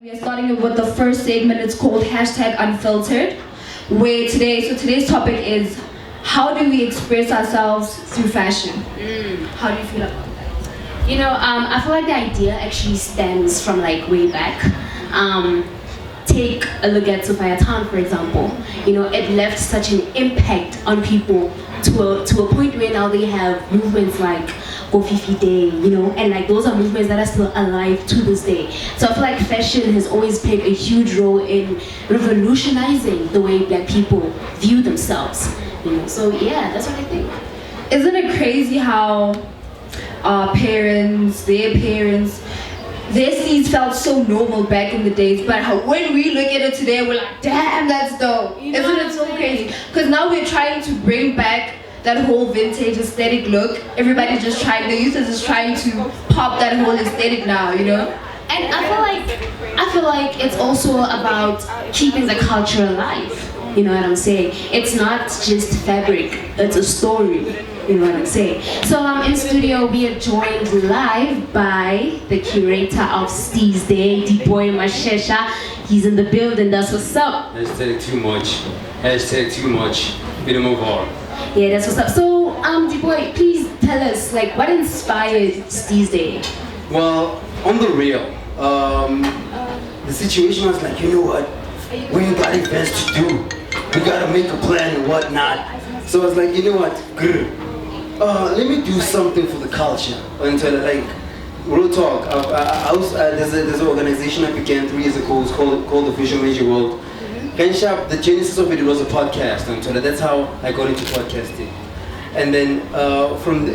We are starting with the first segment. It's called hashtag unfiltered. Today's topic is how do we express ourselves through fashion? How do you feel about that? I feel like the idea actually stems from like way back. Take a look at Sophia Town, for example. It left such an impact on people to a point where now they have movements like Go Fifi Day, and like those are movements that are still alive to this day. So I feel like fashion has always played a huge role in revolutionizing the way Black people view themselves. So yeah, that's what I think. Isn't it crazy how our parents, their parents, their steez felt so normal back in the days, but when we look at it today, we're like, damn, that's dope. Isn't it so crazy? Because now we're trying to bring back that whole vintage aesthetic look. Everybody's just trying, the youth is just trying to pop that whole aesthetic now, And I feel like it's also about keeping the culture alive. You know what I'm saying? It's not just fabric, it's a story. You know what I'm saying? So in studio we are joined live by the curator of Steez Day, D-Boy Mashesha. He's in the building, that's what's up. Hashtag too much. Hashtag too much. Bit of move on. Yeah, that's what's up. So D-Boy, please tell us what inspired Steez Day? Well, on the real, the situation was like, you know what? We ain't got events to do. We gotta make a plan and whatnot. So I was like, you know what? Let me do something for the culture. Until real talk. There's an organization I began 3 years ago. It's called the Vision Major World. The genesis of it was a podcast. Until that's how I got into podcasting. And then from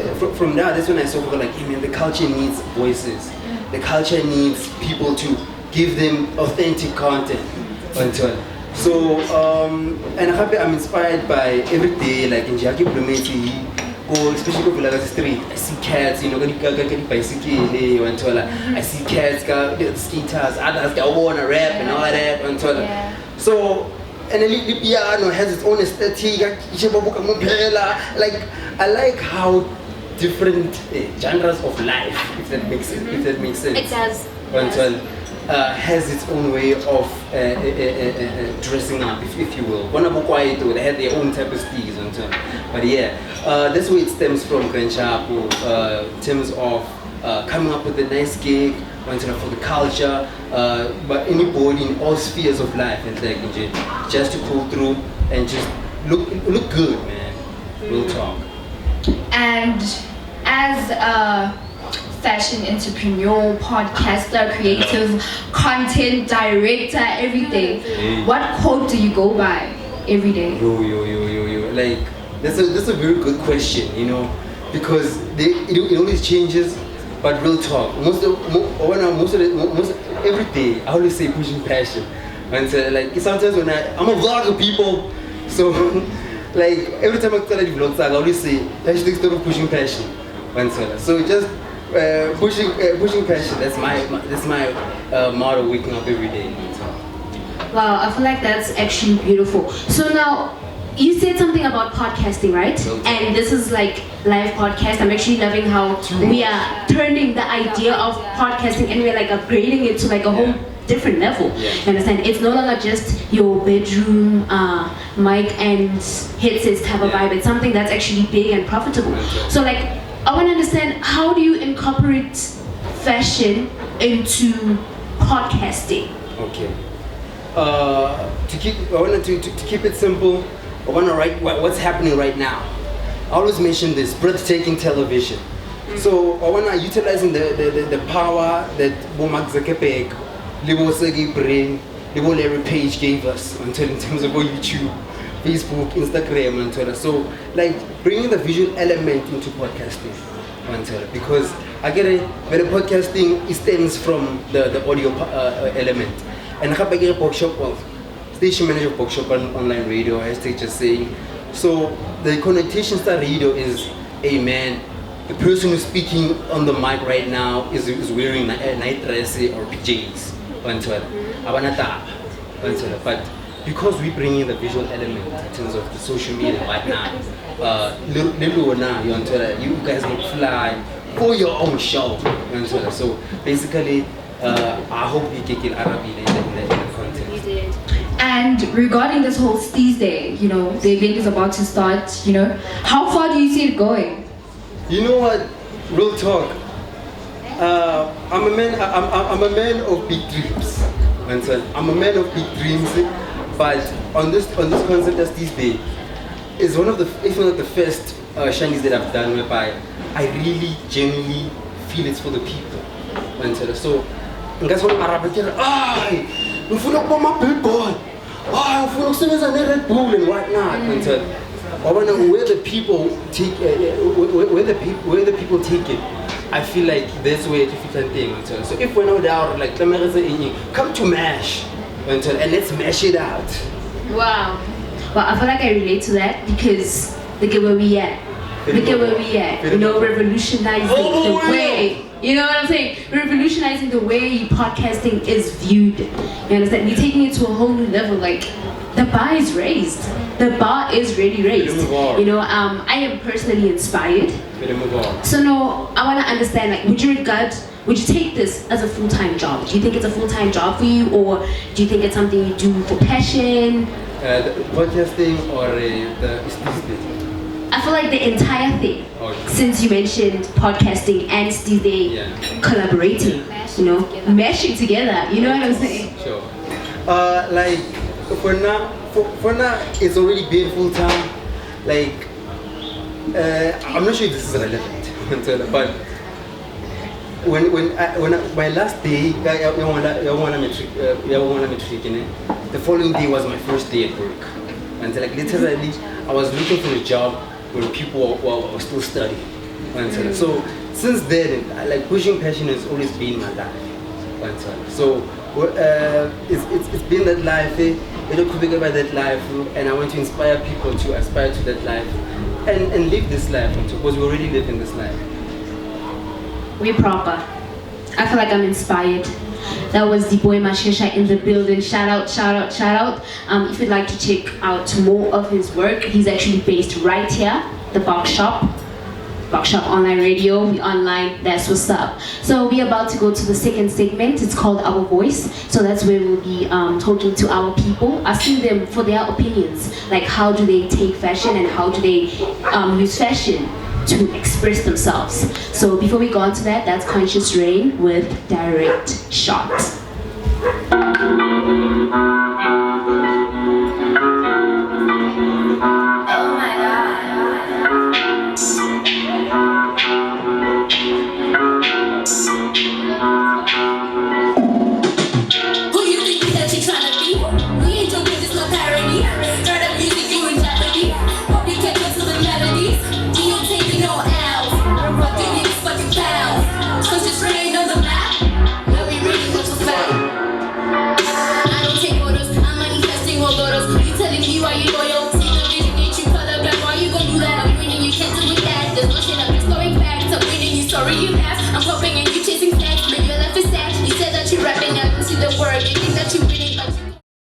that, that's when I saw people like, hey man, the culture needs voices. The culture needs people to give them authentic content. Until so, and I'm inspired by every day, like in Jackie Blumeti, or especially over the street. I see cats, got bicycle, I see cats, got skaters, others got wanna rap and all that. So, and then the piano has its own aesthetic. Like I like how different genres of life, if that makes sense. It does. Has its own way of dressing up, if you will. One of them, they had their own type of steez. But yeah, that's where it stems from, Granchapo, in terms of coming up with a nice gig, for the culture, but anybody in all spheres of life, and just to pull through and just look good, man. Real talk. And as a fashion entrepreneur, podcaster, creative content director, everything, what quote do you go by every day? Yo. Like, that's a very good question, because it always changes. But real talk, every day I always say pushing passion. And sometimes when I'm a vlogger, people, so like every time I tell you vlogs, I always say hashtag stop pushing passion. So just pushing passion. That's my motto waking up every day. Wow, I feel like that's actually beautiful. So now, you said something about podcasting, right? And this is like live podcast. I'm actually loving how we are turning the idea of podcasting and we're like upgrading it to like a whole different level. You understand? It's no longer just your bedroom mic and headsets type of vibe. It's something that's actually big and profitable. So like, I want to understand, how do you incorporate fashion into podcasting? Okay. To keep it simple, I want to write what's happening right now. I always mention this breathtaking television. So I want to utilizing the power that Mark Zuckerberg, Sergey Brin, Larry Page gave us in terms of YouTube, Facebook, Instagram, so like bringing the visual element into podcasting, because I get it. But the podcasting stems from the audio element, and I get a workshop of station manager of workshop on online radio, as they just saying. So the connotation to radio is, hey man, the person who's speaking on the mic right now is wearing a night dress or PJs. But because we bring in the visual element in terms of the social media right now, you guys look fly for your own show. So basically, I hope you get it Arabic in the content. You did. And regarding this whole Steez Day, you know, the event is about to start, you know, how far do you see it going? You know what? Real talk. I'm a man of big dreams. I'm a man of big dreams, but on this concept as Steez Day is one of the, if not the first shinies that I've done whereby I really genuinely feel it's for the people. So, that's what Arabic ay, ufuna ukubona billboard, ay, ufuna ukusebenza ne-Red Bull and whatnot. Where the people take, where the people take it, I feel like that's where it's a different thing. So if we're not out, like come to mash, and let's mash it out. Wow. Well, I feel like I relate to that because look at where we at. Look at where we at. You know, revolutionizing the way. You know what I'm saying? Revolutionizing the way podcasting is viewed. You understand? We're taking it to a whole new level. Like, the bar is raised. The bar is really raised. You know, I am personally inspired. So no, I want to understand, like, would you take this as a full-time job? Do you think it's a full-time job for you, or do you think it's something you do for passion? The podcasting or the Steez Day? I feel like the entire thing, since you mentioned podcasting and Steez Day collaborating, you know, meshing together, you know what I'm saying? Sure. Like, for now, it's already been full time. Like, I'm not sure if this is relevant, but when my last day, the following day was my first day at work, and like literally, I was looking for a job where people were still studying. So since then, like pushing passion has always been my life. So it's been that life, by that life, and I want to inspire people to aspire to that life and live this life because we already live in this life. We proper. I feel like I'm inspired. That was the boy Mashesha in the building. Shout out, shout out, shout out. If you'd like to check out more of his work, he's actually based right here, the Box Shop Online Radio. We online, that's what's up. So we're about to go to the second segment. It's called Our Voice. So that's where we'll be talking to our people, asking them for their opinions. Like, how do they take fashion and how do they use fashion to express themselves. So before we go on to that, that's Conscious Rain with Direct Shot. You telling me why you loyal?